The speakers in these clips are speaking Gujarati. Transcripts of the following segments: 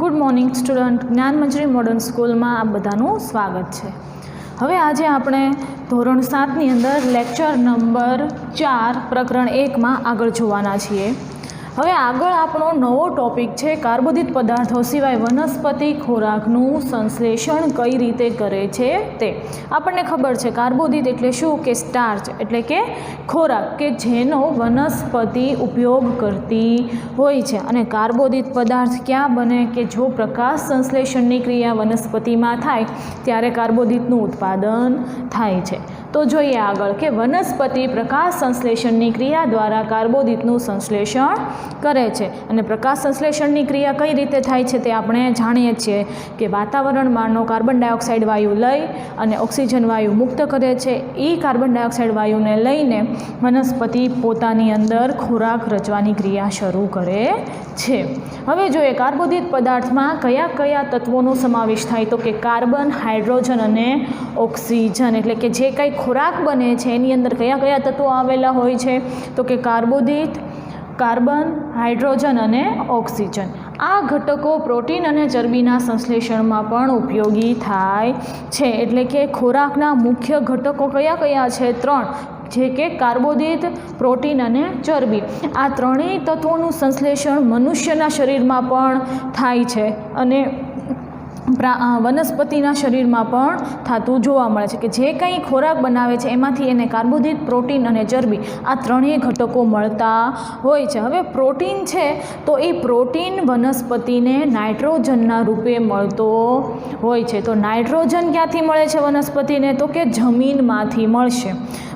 Good morning student. ज्ञान मंजरी मॉडर्न स्कूल में आप बधाનું स्वागत है। હવે આજે આપણે ધોરણ 7ની અંદર લેક્ચર નંબર 4 પ્રકરણ 1 માં આગળ જોવાના છીએ। હવે આગળ આપણો નવો ટોપિક છે કાર્બોદિત પદાર્થો સિવાય વનસ્પતિ ખોરાકનું સંશ્લેષણ કઈ રીતે કરે છે તે। આપણને ખબર છે કાર્બોદિત એટલે શું કે સ્ટાર્ચ એટલે કે ખોરાક કે જેનો વનસ્પતિ ઉપયોગ કરતી હોય છે। અને કાર્બોદિત પદાર્થ ક્યાં બને કે જો પ્રકાશ સંશ્લેષણની ક્રિયા વનસ્પતિમાં થાય ત્યારે કાર્બોદિતનું ઉત્પાદન થાય છે। તો જોઈએ આગળ કે વનસ્પતિ પ્રકાશ સંશ્લેષણની ક્રિયા દ્વારા કાર્બોદિતનું સંશ્લેષણ કરે છે। અને પ્રકાશ સંશ્લેષણની ક્રિયા કઈ રીતે થાય છે તે આપણે જાણીએ છીએ કે વાતાવરણમાંનો કાર્બન ડાયોક્સાઇડ વાયુ લઈ અને ઓક્સિજન વાયુ મુક્ત કરે છે। એ કાર્બન ડાયોક્સાઇડ વાયુને લઈને વનસ્પતિ પોતાની અંદર ખોરાક રચવાની ક્રિયા શરૂ કરે છે। હવે જોઈએ કાર્બોદિત પદાર્થમાં કયા કયા તત્વોનો સમાવેશ થાય તો કે કાર્બન, હાઇડ્રોજન અને ઓક્સિજન એટલે કે જે કંઈ ખોરાક બને છે એની અંદર કયા કયા તત્વો આવેલા હોય છે તો કે કાર્બોદિત, કાર્બન, હાઇડ્રોજન અને ઓક્સિજન। આ ઘટકો પ્રોટીન અને ચરબીના સંશ્લેષણમાં પણ ઉપયોગી થાય છે। એટલે કે ખોરાકના મુખ્ય ઘટકો કયા કયા છે? 3, જે કે કાર્બોદિત, પ્રોટીન અને ચરબી। આ ત્રણેય તત્વોનું સંશ્લેષણ મનુષ્યના શરીરમાં પણ થાય છે અને વનસ્પતિના શરીરમાં પણ થતું જોવા મળે છે કે જે કંઈ ખોરાક બનાવે છે એમાંથી એને કાર્બોદિત, પ્રોટીન અને ચરબી આ ત્રણેય ઘટકો મળતા હોય છે। હવે પ્રોટીન છે તો એ પ્રોટીન વનસ્પતિને નાઇટ્રોજનના રૂપે મળતો હોય છે। તો નાઇટ્રોજન ક્યાંથી મળે છે વનસ્પતિને તો કે જમીનમાંથી મળશે।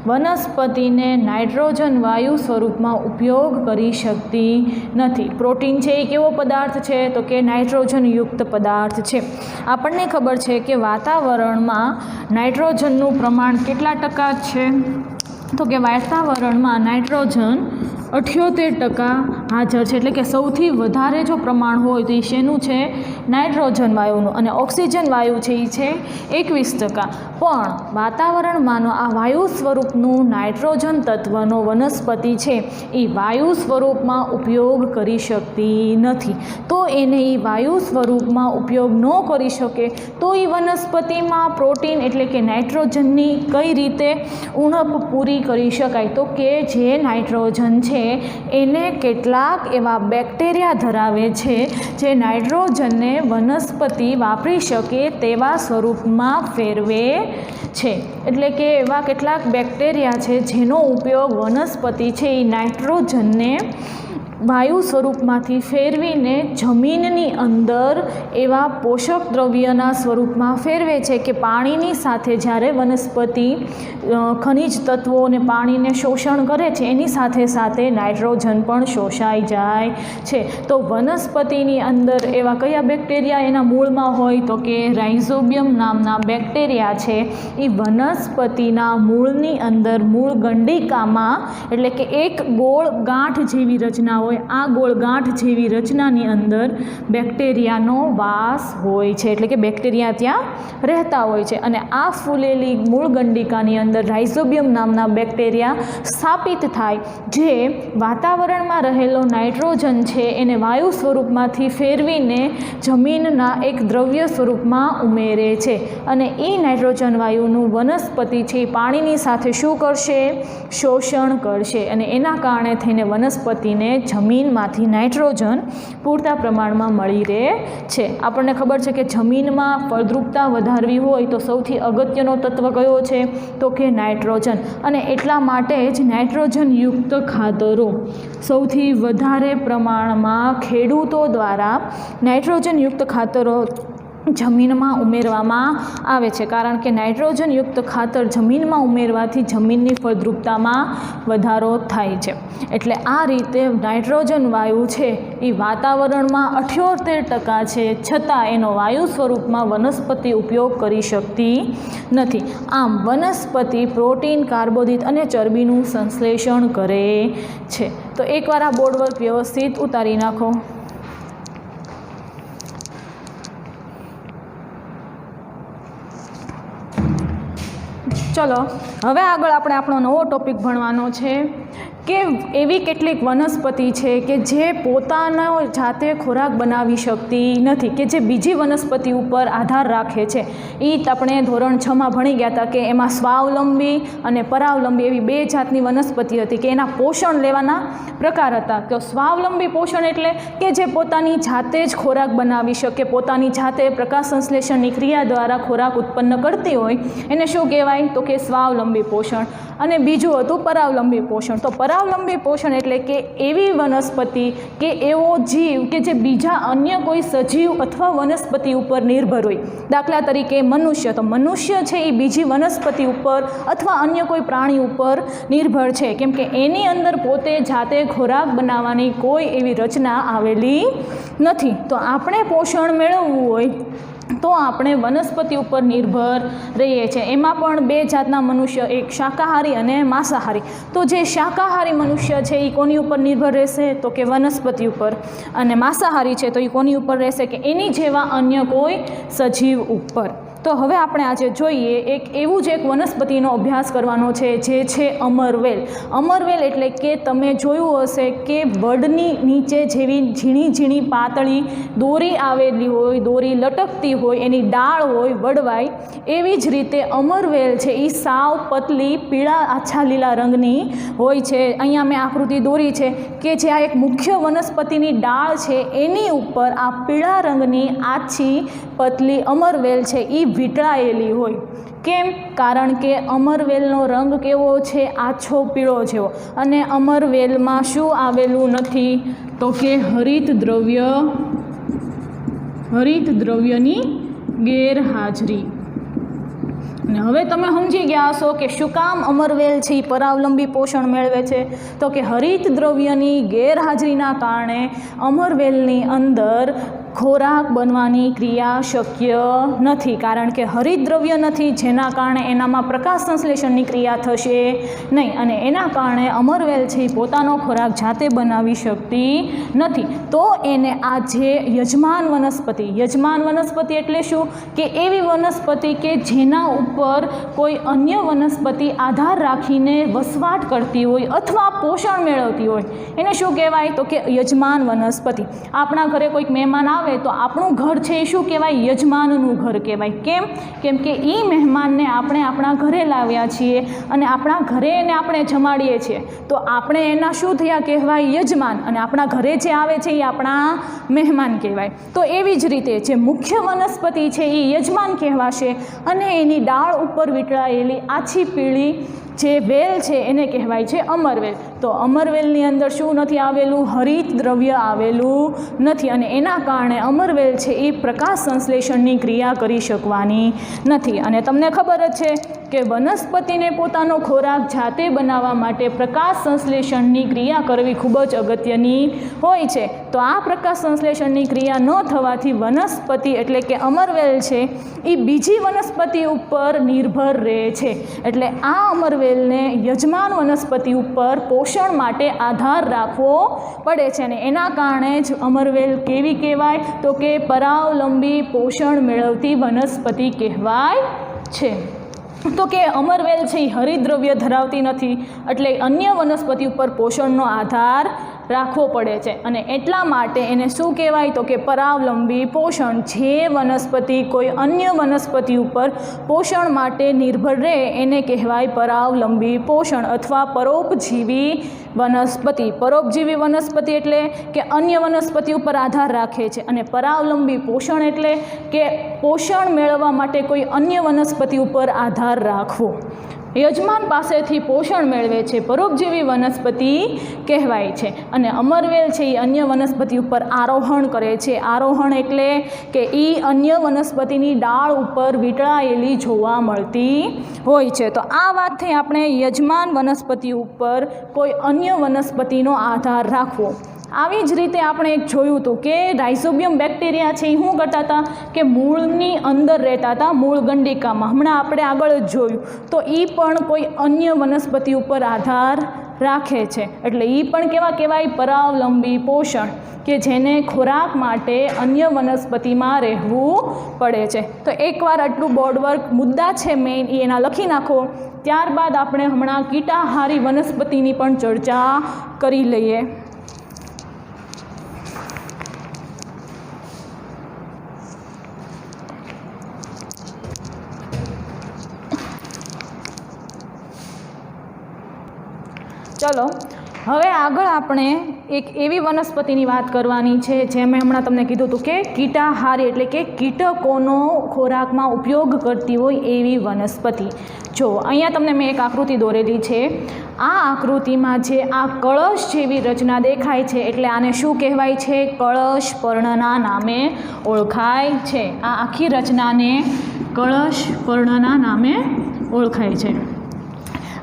વનસ્પતિને નાઇટ્રોજન વાયુ સ્વરૂપમાં ઉપયોગ કરી શકતી નથી। પ્રોટીન છે એ કેવો પદાર્થ છે તો કે નાઇટ્રોજનયુક્ત પદાર્થ છે। આપણને ખબર છે કે વાતાવરણમાં નાઇટ્રોજનનું પ્રમાણ કેટલા ટકા છે તો કે વાતાવરણમાં નાઇટ્રોજન 78% હાજર છે। એટલે કે સૌથી વધારે જો પ્રમાણ હોય તો એ શેનું છે? નાઇટ્રોજન વાયુનું। અને ઓક્સિજન વાયુ છે એ છે 21%। પણ વાતાવરણમાંનો આ વાયુ સ્વરૂપનું નાઇટ્રોજન તત્વનો વનસ્પતિ છે એ વાયુ સ્વરૂપમાં ઉપયોગ કરી શકતી નથી। તો એને એ વાયુ સ્વરૂપમાં ઉપયોગ ન કરી શકે તો એ વનસ્પતિમાં પ્રોટીન એટલે કે નાઇટ્રોજનની કઈ રીતે ઉણપ પૂરી કરી શકાય તો કે જે નાઇટ્રોજન છે એને કેટલાક એવા બેક્ટેરિયા ધરાવે છે જે નાઇટ્રોજનને વનસ્પતિ વાપરી શકે તેવા સ્વરૂપમાં ફેરવે છે। એટલે કે એવા કેટલાક બેક્ટેરિયા છે જેનો ઉપયોગ વનસ્પતિ છે એ નાઇટ્રોજનને વાયુ સ્વરૂપમાંથી ફેરવીને જમીનની અંદર એવા પોષક દ્રવ્યના સ્વરૂપમાં ફેરવે છે કે પાણીની સાથે જ્યારે વનસ્પતિ ખનિજ તત્વો અને પાણીને શોષણ કરે છે એની સાથે સાથે નાઇટ્રોજન પણ શોષાઈ જાય છે। તો વનસ્પતિની અંદર એવા કયા બેક્ટેરિયા એના મૂળમાં હોય તો કે રાઇઝોબિયમ નામના બેક્ટેરિયા છે એ વનસ્પતિના મૂળની અંદર મૂળ ગંડિકામાં એટલે કે એક ગોળ ગાંઠ જેવી રચના હોય આ ગોળ ગાંઠ જેવી રચનાની અંદર બેક્ટેરિયાનો વાસ હોય છે। એટલે કે બેક્ટેરિયા ત્યાં રહેતા હોય છે અને આ ફૂલેલી મૂળ ગંડિકાની અંદર રાઇઝોબિયમ નામના બેક્ટેરિયા સ્થાપિત થાય જે વાતાવરણમાં રહેલો નાઇટ્રોજન છે એને વાયુ સ્વરૂપમાંથી ફેરવીને જમીનના એક દ્રવ્ય સ્વરૂપમાં ઉમેરે છે અને એ નાઇટ્રોજન વાયુનું વનસ્પતિ છે પાણીની સાથે શું કરશે? શોષણ કરશે અને એના કારણે થઈને વનસ્પતિને જમીનમાંથી નાઇટ્રોજન પૂરતા પ્રમાણમાં મળી રહે છે। આપણને ખબર છે કે જમીનમાં ફળદ્રુપતા વધારવી હોય તો સૌથી અગત્યનો તત્વ કયો છે તો કે નાઇટ્રોજન। અને એટલા માટે જ નાઇટ્રોજનયુક્ત ખાતરો સૌથી વધારે પ્રમાણમાં ખેડૂતો દ્વારા નાઇટ્રોજનયુક્ત ખાતરો જમીનમાં ઉમેરવામાં આવે છે કારણ કે નાઇટ્રોજનયુક્ત ખાતર જમીનમાં ઉમેરવાથી જમીનની ફળદ્રુપતામાં વધારો થાય છે। એટલે આ રીતે નાઇટ્રોજન વાયુ છે એ વાતાવરણમાં 78% છે છતાં એનો વાયુ સ્વરૂપમાં વનસ્પતિ ઉપયોગ કરી શકતી નથી। આમ વનસ્પતિ પ્રોટીન, કાર્બોદિત અને ચરબીનું સંશ્લેષણ કરે છે। તો એકવાર આ બોર્ડ વર્ક વ્યવસ્થિત ઉતારી નાખો। ચલો હવે આગળ આપણે આપણો નવો ટોપિક ભણવાનો છે કે એવી કેટલીક વનસ્પતિ છે કે જે પોતાનો જાતે ખોરાક બનાવી શકતી નથી, કે જે બીજી વનસ્પતિ ઉપર આધાર રાખે છે. એ આપણે ધોરણ 6માં ભણી ગયા હતા કે એમાં સ્વાવલંબી અને પરાવલંબી એવી બે જાતની વનસ્પતિ હતી કે એના પોષણ લેવાના પ્રકાર હતા. તો સ્વાવલંબી પોષણ એટલે કે જે પોતાની જાતે જ ખોરાક બનાવી શકે, પોતાની જાતે પ્રકાશ સંશ્લેષણની ક્રિયા દ્વારા ખોરાક ઉત્પન્ન કરતી હોય, એને શું કહેવાય? તો કે સ્વાવલંબી પોષણ. અને બીજું હતું પરાવલંબી પોષણ. તો પરાવલંબી પોષણ એટલે કે એવી વનસ્પતિ કે એવો જીવ કે જે બીજા અન્ય કોઈ સજીવ અથવા વનસ્પતિ ઉપર નિર્ભર હોય. દાખલા તરીકે મનુષ્ય. તો મનુષ્ય છે એ બીજી વનસ્પતિ ઉપર અથવા અન્ય કોઈ પ્રાણી ઉપર નિર્ભર છે, કેમ કે એની અંદર પોતે જાતે ખોરાક બનાવવાની કોઈ એવી રચના આવેલી નથી. તો આપણે પોષણ મેળવવું હોય તો આપણે વનસ્પતિ ઉપર નિર્ભર રહીએ છીએ. એમાં પણ બે જાતના મનુષ્ય, એક શાકાહારી અને માંસાહારી. તો જે શાકાહારી મનુષ્ય છે એ કોની ઉપર નિર્ભર રહેશે? તો કે વનસ્પતિ ઉપર. અને માંસાહારી છે તો એ કોની ઉપર રહેશે? કે એની જેવા અન્ય કોઈ સજીવ ઉપર. તો હવે આપણે આજે જોઈએ એક એવું જ એક વનસ્પતિનો અભ્યાસ કરવાનો છે જે છે અમરવેલ. અમરવેલ એટલે કે તમે જોયું હશે કે વડની નીચે જેવી ઝીણી ઝીણી પાતળી દોરી આવેલી હોય, દોરી લટકતી હોય, એની ડાળ હોય વડવાઈ, એવી જ રીતે અમરવેલ છે એ સાવ પતલી પીળા આછા લીલા રંગની હોય છે. અહીંયા મેં આકૃતિ દોરી છે કે જે આ એક મુખ્ય વનસ્પતિની ડાળ છે એની ઉપર આ પીળા રંગની આછી પતલી અમરવેલ છે એ વીંટળાયેલી હોય. કેમ? કારણ કે અમરવેલનો રંગ કેવો છે? આછો પીળો જેવો. અને અમરવેલમાં શું આવેલું નથી? તો કે હરિત દ્રવ્યની ગેરહાજરી. અને હવે તમે સમજી ગયા હશો કે શું કામ અમરવેલ છે એ પરાવલંબી પોષણ મેળવે છે? તો કે હરિત દ્રવ્યની ગેરહાજરીના કારણે અમરવેલની અંદર ખોરાક બનવાની ક્રિયા શક્ય નથી. કારણ કે હરિત દ્રવ્ય નથી, જેના કારણે એનામાં પ્રકાશ સંશ્લેષણની ક્રિયા થશે નહીં, અને એના કારણે અમરવેલ છે એ પોતાનો ખોરાક જાતે બનાવી શકતી નથી. તો એને આ જે યજમાન વનસ્પતિ એટલે શું? કે એવી વનસ્પતિ કે જેના ઉપર કોઈ અન્ય વનસ્પતિ આધાર રાખીને વસવાટ કરતી હોય અથવા પોષણ મેળવતી હોય, એને શું કહેવાય? તો કે યજમાન વનસ્પતિ. આપણા ઘરે કોઈક મહેમાન આવે તો આપણું ઘર છે એ શું કહેવાય? યજમાનનું ઘર કહેવાય. કેમ? કેમ કે એ મહેમાનને આપણે આપણા ઘરે લાવ્યા છીએ અને આપણા ઘરે એને આપણે જમાડીએ છીએ, તો આપણે એના શું થયા કહેવાય? યજમાન. અને આપણા ઘરે જે આવે છે એ આપણા મહેમાન કહેવાય. તો એવી જ રીતે જે મુખ્ય વનસ્પતિ છે એ યજમાન કહેવાશે અને એની ડાળ ઉપર વીંટળાયેલી આછી પીળી જે વેલ છે એને કહેવાય છે અમરવેલ. તો અમરવેલની અંદર શું નથી આવેલું? હરિત દ્રવ્ય આવેલું નથી, અને એના કારણે અમરવેલ છે એ પ્રકાશ સંશ્લેષણની ક્રિયા કરી શકવાની નથી. અને તમને ખબર જ છે કે વનસ્પતિને પોતાનો ખોરાક જાતે બનાવવા માટે પ્રકાશ સંશ્લેષણની ક્રિયા કરવી ખૂબ જ અગત્યની હોય છે. તો આ પ્રકાશ સંશ્લેષણની ક્રિયા ન થવાથી વનસ્પતિ એટલે કે અમરવેલ છે એ બીજી વનસ્પતિ ઉપર નિર્ભર રહે છે. એટલે આ અમરવેલને યજમાન વનસ્પતિ ઉપર પોષણ માટે આધાર રાખવો પડે છે, અને એના કારણે જ અમરવેલ કેવી કહેવાય? તો કે પરાવલંબી પોષણ મેળવતી વનસ્પતિ કહેવાય છે. તો કે અમરવેલ છે એ હરિતદ્રવ્ય ધરાવતી નથી, એટલે અન્ય વનસ્પતિ ઉપર પોષણનો આધાર રાખવો પડે છે, અને એટલા માટે એને શું કહેવાય? તો કે પરાવલંબી પોષણ. જે વનસ્પતિ કોઈ અન્ય વનસ્પતિ ઉપર પોષણ માટે નિર્ભર રહે એને કહેવાય પરાવલંબી પોષણ અથવા પરોપજીવી વનસ્પતિ. પરોપજીવી વનસ્પતિ એટલે કે અન્ય વનસ્પતિ ઉપર આધાર રાખે છે, અને પરાવલંબી પોષણ એટલે કે પોષણ મેળવવા માટે કોઈ અન્ય વનસ્પતિ ઉપર આધાર રાખવો. યજમાન પાસેથી પોષણ મેળવે છે, પરોપજીવી વનસ્પતિ કહેવાય છે. અને અમરવેલ છે એ અન્ય વનસ્પતિ ઉપર આરોહણ કરે છે. આરોહણ એટલે કે એ અન્ય વનસ્પતિની ડાળ ઉપર વીંટળાયેલી જોવા મળતી હોય છે. તો આ વાતથી આપણે યજમાન વનસ્પતિ ઉપર કોઈ અન્ય વનસ્પતિનો આધાર રાખવો. આવી જ રીતે આપણે એક જોયું હતું કે રાઇઝોબિયમ બેક્ટેરિયા છે એ શું કરતા હતા? કે મૂળની અંદર રહેતા હતા, મૂળ ગંડિકામાં. હમણાં આપણે આગળ જ જોયું. તો એ પણ કોઈ અન્ય વનસ્પતિ ઉપર આધાર રાખે છે, એટલે એ પણ કેવા કહેવાય? પરાવલંબી પોષણ, કે જેને ખોરાક માટે અન્ય વનસ્પતિમાં રહેવું પડે છે. તો એકવાર આટલું બોર્ડવર્ક મુદ્દા છે મેઇન એ એના લખી નાખો. ત્યારબાદ આપણે હમણાં કીટાહારી વનસ્પતિની પણ ચર્ચા કરી લઈએ. ચલો હવે આગળ આપણે એક એવી વનસ્પતિની વાત કરવાની છે જે મેં હમણાં તમને કીધું હતું કે કીટાહારી એટલે કે કીટકોનો ખોરાકમાં ઉપયોગ કરતી હોય એવી વનસ્પતિ. જો અહીંયા તમને મેં એક આકૃતિ દોરેલી છે. આ આકૃતિમાં જે આ કળશ જેવી રચના દેખાય છે એટલે આને શું કહેવાય છે? કળશ પર્ણના નામે ઓળખાય છે. આ આખી રચનાને કળશ પર્ણના નામે ઓળખાય છે.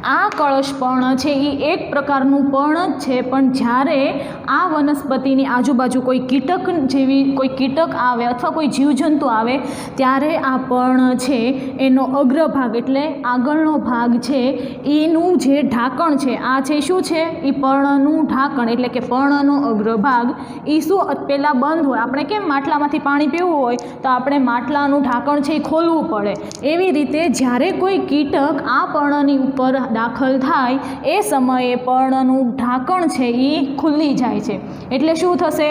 આ કળશ પર્ણ છે એ એક પ્રકારનું પર્ણ જ છે, પણ જ્યારે આ વનસ્પતિની આજુબાજુ કોઈ કીટક જેવી કોઈ કીટક આવે અથવા કોઈ જીવજંતુ આવે ત્યારે આ પર્ણ છે એનો અગ્રભાગ એટલે આગળનો ભાગ છે એનું જે ઢાંકણ છે આ છે શું છે? એ પર્ણનું ઢાંકણ એટલે કે પર્ણનો અગ્રભાગ એ શું પહેલાં બંધ હોય. આપણે કેમ માટલામાંથી પાણી પીવું હોય તો આપણે માટલાનું ઢાંકણ છે એ ખોલવું પડે. એવી રીતે જ્યારે કોઈ કીટક આ પર્ણની ઉપર દાખલ થાય એ સમયે પર્ણનું ઢાંકણ છે એ ખુલ્લી જાય છે. એટલે શું થશે?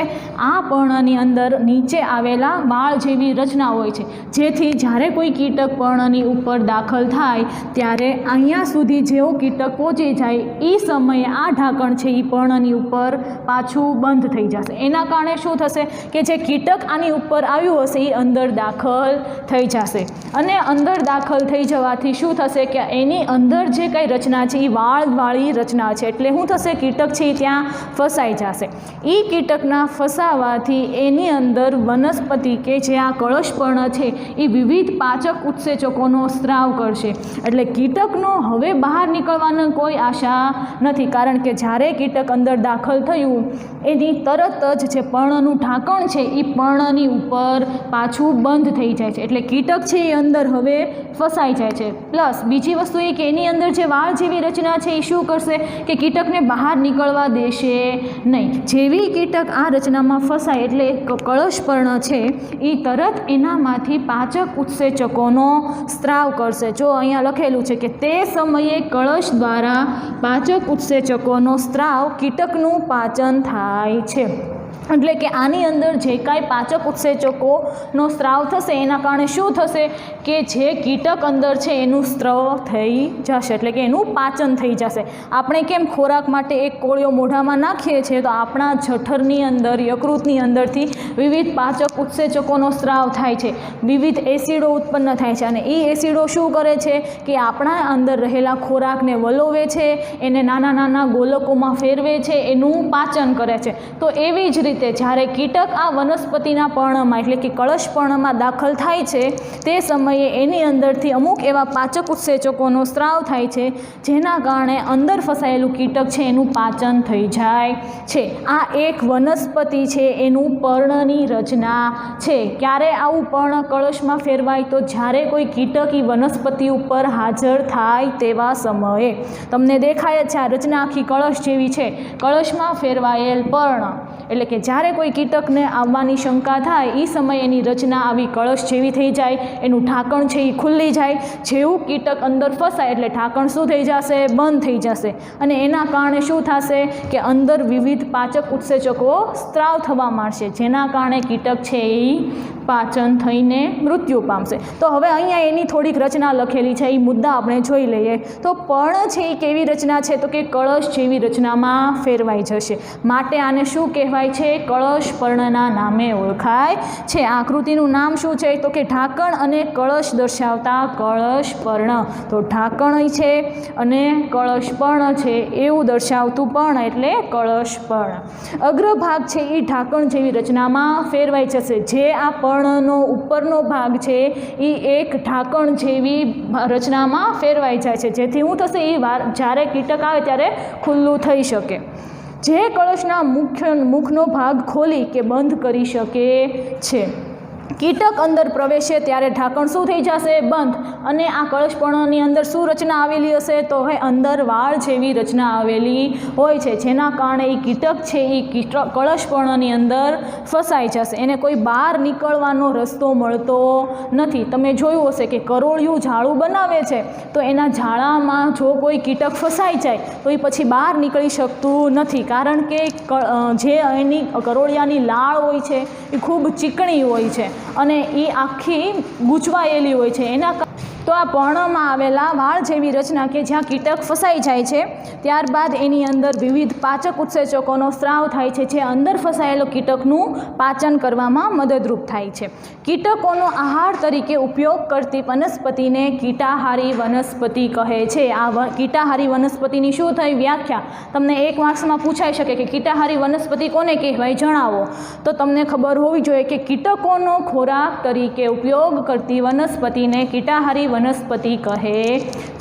આ પર્ણની અંદર નીચે આવેલા વાળ જેવી રચના હોય છે, જેથી જ્યારે કોઈ કીટક પર્ણની ઉપર દાખલ થાય ત્યારે અહીંયા સુધી જેવો કીટક પહોંચી જાય એ સમયે આ ઢાંકણ છે એ પર્ણની ઉપર પાછું બંધ થઈ જશે. એના કારણે શું થશે કે જે કીટક આની ઉપર આવ્યું હશે એ અંદર દાખલ થઈ જશે, અને અંદર દાખલ થઈ જવાથી શું થશે કે એની અંદર જે કંઈ રચના છે એ વાળવાળી રચના છે. એટલે શું થશે? કીટક છે એ ત્યાં ફસાઈ જશે. એ કીટકના ફસાવાથી એની અંદર વનસ્પતિ કે જે આ કળશપર્ણ છે એ વિવિધ પાચક ઉત્સેચકોનો સ્ત્રાવ કરશે. એટલે કીટકનો હવે બહાર નીકળવાની કોઈ આશા નથી, કારણ કે જ્યારે કીટક અંદર દાખલ થયું એની તરત જ જે પર્ણનું ઢાંકણ છે એ પર્ણની ઉપર પાછું બંધ થઈ જાય છે. એટલે કીટક છે એ અંદર હવે ફસાઈ જાય છે. પ્લસ બીજી વસ્તુ એ કે એની અંદર જે વાળ જેવી રચના છે એ શું કરશે કે કીટકને બહાર નીકળવા દેશે નહીં. જેવી કીટક આ રચનામાં ફસાય એટલે કળશપર્ણ છે એ તરત એનામાંથી પાચક ઉત્સેચકોનો સ્ત્રાવ કરશે. જો અહીંયા લખેલું છે કે તે સમયે કળશ દ્વારા પાચક ઉત્સેચકોનો સ્ત્રાવ કીટકનું પાચન થાય છે. એટલે કે આની અંદર જે કાંઈ પાચક ઉત્સેચકોનો સ્ત્રાવ થશે એના કારણે શું થશે કે જે કીટક અંદર છે એનું સ્ત્રાવ થઈ જશે, એટલે કે એનું પાચન થઈ જશે. આપણે કેમ ખોરાક માટે એક કોળિયો મોઢામાં નાખીએ છીએ તો આપણા જઠરની અંદર યકૃતની અંદરથી વિવિધ પાચક ઉત્સેચકોનો સ્ત્રાવ થાય છે, વિવિધ એસિડો ઉત્પન્ન થાય છે, અને એ એસિડો શું કરે છે કે આપણા અંદર રહેલા ખોરાકને વલોવે છે, એને નાના નાના ગોલકોમાં ફેરવે છે, એનું પાચન કરે છે. તો એવી જ રીતે જ્યારે કીટક આ વનસ્પતિના પર્ણમાં એટલે કે કળશપર્ણમાં દાખલ થાય છે તે સમયે એની અંદરથી અમુક એવા પાચક ઉત્સેચકોનો સ્ત્રાવ થાય છે, જેના કારણે અંદર ફસાયેલું કીટક છે એનું પાચન થઈ જાય છે. આ એક વનસ્પતિ છે એનું પર્ણની રચના છે. ક્યારે આવું પર્ણ કળશમાં ફેરવાય? તો જ્યારે કોઈ કીટક એ વનસ્પતિ ઉપર હાજર થાય તેવા સમયે. તમને દેખાય જ છે આ રચના આખી કળશ જેવી છે. કળશમાં ફેરવાયેલ પર્ણ એટલે કે જ્યારે કોઈ કીટકને આવવાની શંકા થાય એ સમયે એની રચના આવી કળશ જેવી થઈ જાય, એનું ઢાંકણ છે એ ખુલ્લી જાય. જેવું કીટક અંદર ફસાય એટલે ઢાંકણ શું થઈ જશે? બંધ થઈ જશે, અને એના કારણે શું થશે કે અંદર વિવિધ પાચક ઉત્સેચકો સ્ત્રાવ થવા માંડશે, જેના કારણે કીટક છે એ પાચન થઈને મૃત્યુ પામશે. તો હવે અહીંયા એની થોડીક રચના લખેલી છે, એ મુદ્દા આપણે જોઈ લઈએ. તો પર્ણ છે એ કેવી રચના છે? તો કે કળશ જેવી રચનામાં ફેરવાઈ જશે, માટે આને શું કહેવાય છે? કળશ પર્ણના નામે ઓળખાય છે. આ આકૃતિનું નામ શું છે? તો કે ઢાંકણ અને કળશ દર્શાવતા કળશ પર્ણ. તો ઢાંકણ છે અને કળશ પર્ણ છે એવું દર્શાવતું પર્ણ એટલે કળશ પર્ણ. અગ્રભાગ છે એ ઢાંકણ જેવી રચનામાં ફેરવાઈ જશે. જે આ પર્ણનો ઉપરનો ભાગ છે એ એક ઢાંકણ જેવી રચનામાં ફેરવાઈ જાય છે, જેથી શું થશે? એ જ્યારે કીટક આવે ત્યારે ખુલ્લું થઈ શકે, જે કળશના મુખનો ભાગ ખોલી કે બંધ કરી શકે છે. કીટક અંદર પ્રવેશે ત્યારે ઢાંકણ શું થઈ જશે? બંધ. અને આ કળશપર્ણની અંદર શું રચના આવેલી હશે? તો હવે અંદર વાળ જેવી રચના આવેલી હોય છે, જેના કારણે એ કીટક છે એ કળશપર્ણની અંદર ફસાઈ જશે, એને કોઈ બહાર નીકળવાનો રસ્તો મળતો નથી. તમે જોયું હશે કે કરોળિયું ઝાડું બનાવે છે તો એના ઝાડામાં જો કોઈ કીટક ફસાઈ જાય તો એ પછી બહાર નીકળી શકતું નથી, કારણ કે જે એની કરોળિયાની લાળ હોય છે એ ખૂબ ચીકણી હોય છે અને એ આખી ગૂંચવાયેલી હોય છે. તો આ પર્ણમાં આવેલા વાળ જેવી રચના કે જ્યાં કીટક ફસાઈ જાય છે, ત્યારબાદ એની અંદર વિવિધ પાચક ઉત્સેચકોનો સ્રાવ થાય છે, જે અંદર ફસાયેલો કીટકનું પાચન કરવામાં મદદરૂપ થાય છે. કીટકોનો આહાર તરીકે ઉપયોગ કરતી વનસ્પતિને કીટાહારી વનસ્પતિ કહે છે. આ કીટાહારી વનસ્પતિની શું થઈ વ્યાખ્યા? તમને એક માર્ક્સમાં પૂછાઈ શકે કે કીટાહારી વનસ્પતિ કોને કહેવાય, જણાવો. તો તમને ખબર હોવી જોઈએ કે કીટકોનો ખોરાક તરીકે ઉપયોગ કરતી વનસ્પતિને કીટાહારી વનસ્પતિ કહે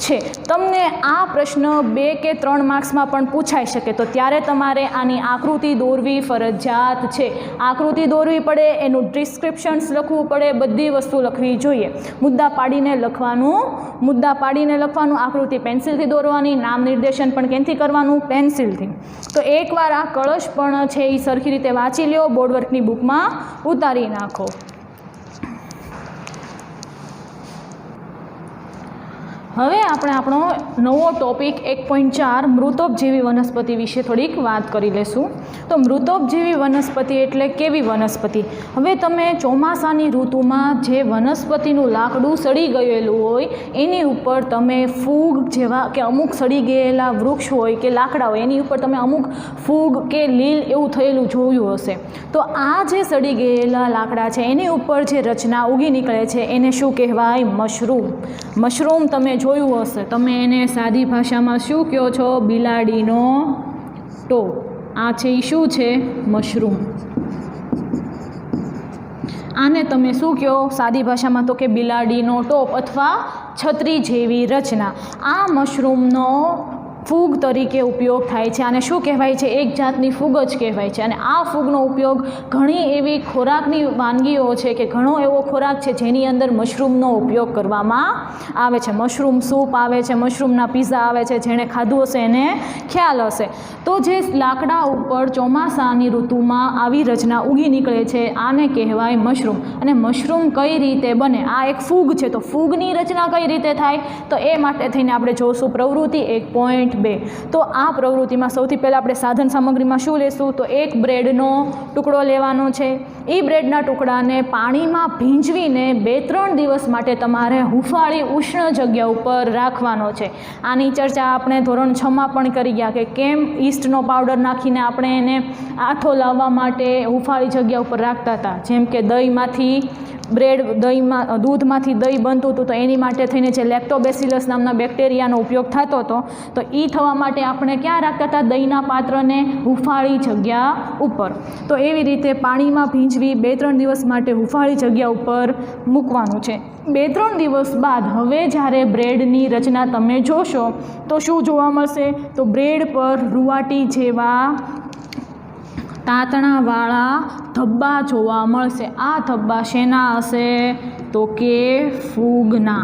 છે. તમને આ પ્રશ્ન 2 કે 3 માર્ક્સમાં પણ પૂછાઈ શકે, તો ત્યારે તમારે આની આકૃતિ દોરવી ફરજિયાત છે. આકૃતિ દોરવી પડે, એનું ડિસ્ક્રિપ્શન્સ લખવું પડે, બધી વસ્તુ લખવી જોઈએ. મુદ્દા પાડીને લખવાનું, આકૃતિ પેન્સિલથી દોરવાની, નામ નિર્દેશન પણ કેનથી કરવાનું? પેન્સિલથી. તો એકવાર આ કળશપર્ણ છે એ સરખી રીતે વાંચી લ્યો, બોર્ડવર્કની બુકમાં ઉતારી નાખો. હવે આપણે આપણો નવો ટોપિક 1.4 મૃતોપજીવી વનસ્પતિ વિશે થોડીક વાત કરી લેશું. તો મૃતોપજીવી વનસ્પતિ એટલે કેવી વનસ્પતિ? હવે તમે ચોમાસાની ઋતુમાં જે વનસ્પતિનું લાકડું સડી ગયેલું હોય એની ઉપર તમે ફૂગ જેવા કે અમુક સડી ગયેલા વૃક્ષ હોય કે લાકડા હોય એની ઉપર તમે અમુક ફૂગ કે લીલ એવું થયેલું જોયું હશે. તો આ જે સડી ગયેલા લાકડા છે એની ઉપર જે રચના ઉગી નીકળે છે એને શું કહેવાય? મશરૂમ. મશરૂમ તમે જોયું હશે, તમે એને સાદી ભાષામાં શું કહો છો? બિલાડીનો ટોપ. આ છે એ શું છે? મશરૂમ. આને તમે શું કહો સાદી ભાષામાં? તો કે બિલાડીનો ટોપ અથવા છત્રી જેવી રચના. આ મશરૂમનો ફૂગ તરીકે ઉપયોગ થાય છે. આને શું કહેવાય છે? એક જાતની ફૂગ જ કહેવાય છે. અને આ ફૂગનો ઉપયોગ ઘણી એવી ખોરાકની વાનગીઓ છે કે ઘણો એવો ખોરાક છે જેની અંદર મશરૂમનો ઉપયોગ કરવામાં આવે છે. મશરૂમ સૂપ આવે છે, મશરૂમના પીઝા આવે છે, જેણે ખાધું હશે એને ખ્યાલ હશે. તો જે લાકડા ઉપર ચોમાસાની ઋતુમાં આવી રચના ઉગી નીકળે છે આને કહેવાય મશરૂમ. અને મશરૂમ કઈ રીતે બને? આ એક ફૂગ છે, તો ફૂગની રચના કઈ રીતે થાય? તો એ માટે થઈને આપણે જોશું પ્રવૃત્તિ 1.2. તો આ પ્રવૃત્તિમાં સૌથી પહેલાં આપણે સાધન સામગ્રીમાં શું લેશું? તો એક બ્રેડનો ટુકડો લેવાનો છે. એ બ્રેડના ટુકડાને પાણીમાં ભીંજવીને 2-3 દિવસ માટે તમારે હુંફાળી ઉષ્ણ જગ્યા ઉપર રાખવાનો છે. આની ચર્ચા આપણે ધોરણ 6માં પણ કરી ગયા કે કેમ ઈસ્ટનો પાવડર નાખીને આપણે એને આથો લાવવા માટે હુંફાળી જગ્યા ઉપર રાખતા હતા. જેમ કે દૂધમાંથી દહીં બનતું હતું, તો એની માટે થઈને જે લેક્ટોબેસિલસ નામના બેક્ટેરિયાનો ઉપયોગ થતો હતો, તો એ થવા માટે આપણે ક્યાં રાખતા હતા? દહીંના પાત્રને હુંફાળી જગ્યા ઉપર. તો એવી રીતે પાણીમાં ભીંજવી 2-3 દિવસ માટે હુંફાળી જગ્યા ઉપર મૂકવાનું છે. 2-3 દિવસ બાદ હવે જ્યારે બ્રેડની રચના તમે જોશો તો શું જોવા મળશે? તો બ્રેડ પર રૂવાટી જેવા તાતણાવાળા ધબ્બા જોવા મળશે. આ ધબ્બા શેના હશે? તો કે ફૂગના.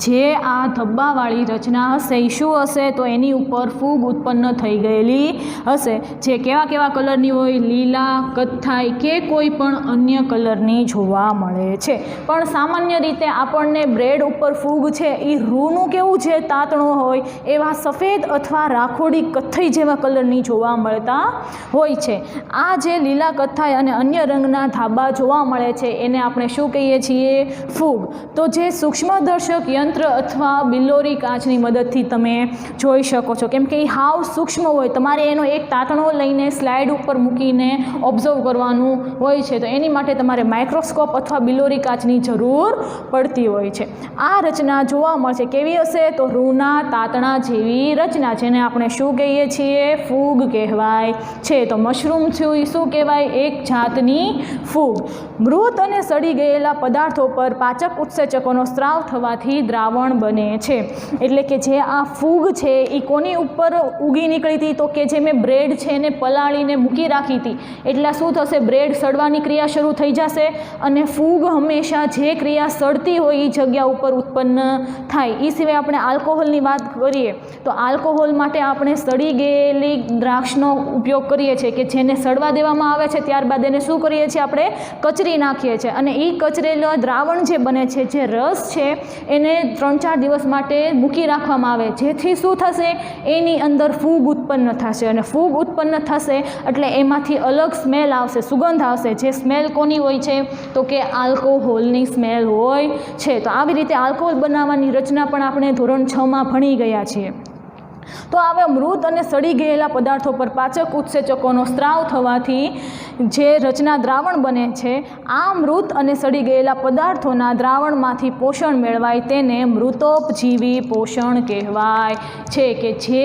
જે આ ધબ્બાવાળી રચના હશે એ શું હશે? તો એની ઉપર ફૂગ ઉત્પન્ન થઈ ગયેલી હશે, જે કેવા કલરની હોય? લીલા, કથ્થાઈ કે કોઈ પણ અન્ય કલરની જોવા મળે છે. પણ સામાન્ય રીતે આપણને બ્રેડ ઉપર ફૂગ છે એ રૂનું કેવું છે? તાતણું હોય એવા સફેદ અથવા રાખોડી કથ્થઈ જેવા કલરની જોવા મળતા હોય છે. આ જે લીલા, કથ્થાઈ અને અન્ય રંગના ધાબા જોવા મળે છે એને આપણે શું કહીએ છીએ? ફૂગ. તો જે સૂક્ષ્મદર્શક યંત્ર અથવા બિલ્લોરી કાચની મદદથી તમે જોઈ શકો છો, કેમ કે એ હાવ સૂક્ષ્મ હોય. તમારે એનો એક તાતણો લઈને સ્લાઇડ ઉપર મૂકીને ઓબ્ઝર્વ કરવાનું હોય છે, તો એની માટે તમારે માઇક્રોસ્કોપ અથવા બિલ્લોરી કાચની જરૂર પડતી હોય છે. આ રચના જોવા મળશે કેવી હશે? તો રૂના તાતણા જેવી રચના, જેને આપણે શું કહીએ છીએ? ફૂગ કહેવાય છે. તો મશરૂમ થયું એ શું કહેવાય? એક જાતની ફૂગ. મૃત અને સડી ગયેલા પદાર્થો પર પાચક ઉત્સેચકોનો સ્રાવ થવાથી દ્રાવણ બને છે. એટલે કે જે આ ફૂગ છે એ કોની ઉપર ઉગી નીકળી હતી? તો કે જે મેં બ્રેડ છે એને પલાળીને મૂકી રાખી હતી, એટલે શું થશે? બ્રેડ સડવાની ક્રિયા શરૂ થઈ જશે અને ફૂગ હંમેશા જે ક્રિયા સડતી હોય એ જગ્યા ઉપર ઉત્પન્ન થાય. એ સિવાય આપણે આલ્કોહોલની વાત કરીએ તો આલ્કોહોલ માટે આપણે સડી ગયેલી દ્રાક્ષનો ઉપયોગ કરીએ છીએ કે જેને સડવા દેવામાં આવે છે, ત્યારબાદ એને શું કરીએ છીએ? આપણે કચરી નાખીએ છીએ અને એ કચરેલો દ્રાવણ જે બને છે, જે રસ છે, એને 3-4 દિવસ માટે મૂકી રાખવામાં આવે, જેથી શું થશે? એની અંદર ફૂગ ઉત્પન્ન થશે અને ફૂગ ઉત્પન્ન થશે એટલે એમાંથી અલગ સ્મેલ આવશે, સુગંધ આવશે. જે સ્મેલ કોની હોય છે? તો કે આલ્કોહોલની સ્મેલ હોય છે. તો આવી રીતે આલ્કોહોલ બનાવવાની રચના પણ આપણે ધોરણ 6માં ભણી ગયા છીએ. તો હવે મૃત અને સડી ગયેલા પદાર્થો પર પાચક ઉત્સેચકોનો સ્ત્રાવ થવાથી જે રચના દ્રાવણ બને છે, આ મૃત અને સડી ગયેલા પદાર્થોના દ્રાવણમાંથી પોષણ મેળવાય તેને મૃતોપજીવી પોષણ કહેવાય છે. કે જે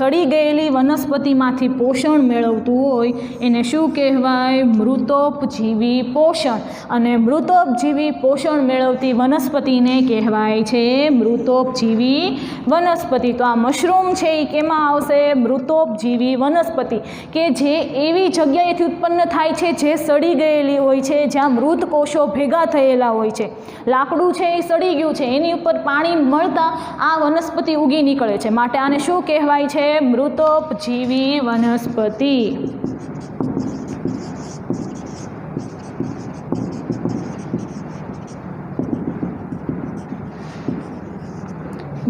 સડી ગયેલી વનસ્પતિમાંથી પોષણ મેળવતું હોય એને શું કહેવાય? મૃતોપજીવી પોષણ. અને મૃતોપજીવી પોષણ મેળવતી વનસ્પતિને કહેવાય છે મૃતોપજીવી વનસ્પતિ. તો આ મશરૂમ છે એ કેમાં આવશે? મૃતોપજીવી વનસ્પતિ. કે જે એવી જગ્યાએથી ઉત્પન્ન થાય છે જે સડી ગયેલી હોય છે, જ્યાં મૃત કોષો ભેગા થયેલા હોય છે. લાકડું છે એ સડી ગયું છે, એની ઉપર પાણી મળતા આ વનસ્પતિ ઉગી નીકળે છે, માટે આને શું કહેવાય છે? મૃતોપજીવી વનસ્પતિ.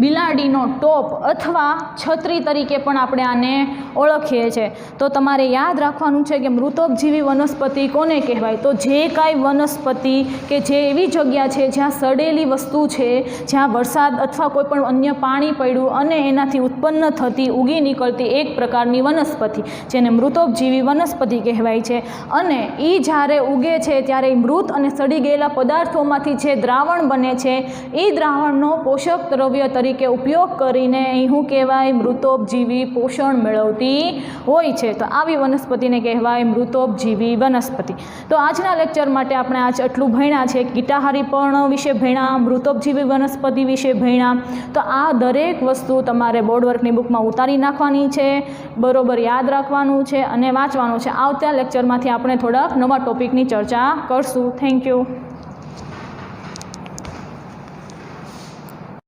બિલાડીનો ટોપ અથવા છત્રી તરીકે પણ આપણે આને ઓળખીએ છીએ. તો તમારે યાદ રાખવાનું છે કે મૃતોપજીવી વનસ્પતિ કોને કહેવાય? તો જે કાંઈ વનસ્પતિ કે જે એવી જગ્યા છે જ્યાં સડેલી વસ્તુ છે, જ્યાં વરસાદ અથવા કોઈ પણ અન્ય પાણી પડ્યું અને એનાથી ઉત્પન્ન થતી ઉગી નીકળતી એક પ્રકારની વનસ્પતિ, જેને મૃતોપજીવી વનસ્પતિ કહેવાય છે. અને એ જ્યારે ઉગે છે ત્યારે મૃત અને સડી ગયેલા પદાર્થોમાંથી જે દ્રાવણ બને છે એ દ્રાવણનો પોષક દ્રવ્ય તરીકે ઉપયોગ કરીને અહીં શું કહેવાય? મૃતોપજીવી પોષણ મેળવતી હોય છે. તો આવી વનસ્પતિને કહેવાય મૃતોપજીવી વનસ્પતિ. તો આજના લેક્ચર માટે આપણે આજ આટલું ભણ્યા છે. કીટાહારી પર્ણ વિશે ભણ્યા, મૃતોપજીવી વનસ્પતિ વિશે ભણ્યા. તો આ દરેક વસ્તુ તમારે બોર્ડવર્કની બુકમાં ઉતારી નાખવાની છે, બરોબર યાદ રાખવાનું છે અને વાંચવાનું છે. આવતા લેક્ચરમાંથી આપણે થોડાક નવા ટોપિકની ચર્ચા કરશું. Thank you.